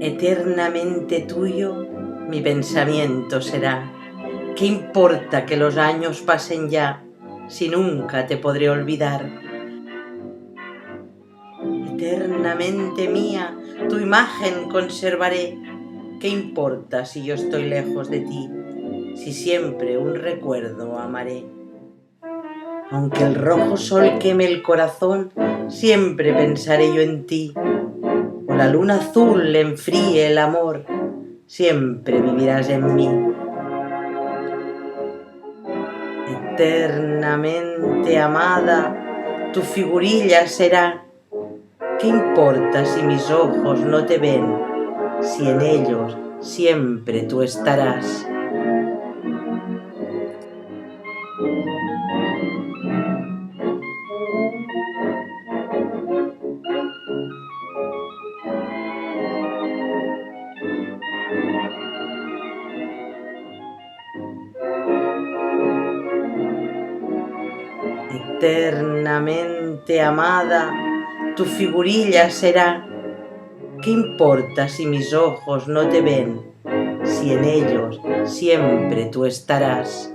Eternamente tuyo mi pensamiento será. ¿Qué importa que los años pasen ya, si nunca te podré olvidar? Eternamente mía, tu imagen conservaré. ¿Qué importa si yo estoy lejos de ti, si siempre un recuerdo amaré? Aunque el rojo sol queme el corazón, siempre pensaré yo en ti. O la luna azul le enfríe el amor, siempre vivirás en mí. Eternamente amada, tu figurilla será. ¿Qué importa si mis ojos no te ven, si en ellos siempre tú estarás? Eternamente amada, tu figurilla será. ¿Qué importa si mis ojos no te ven, si en ellos siempre tú estarás?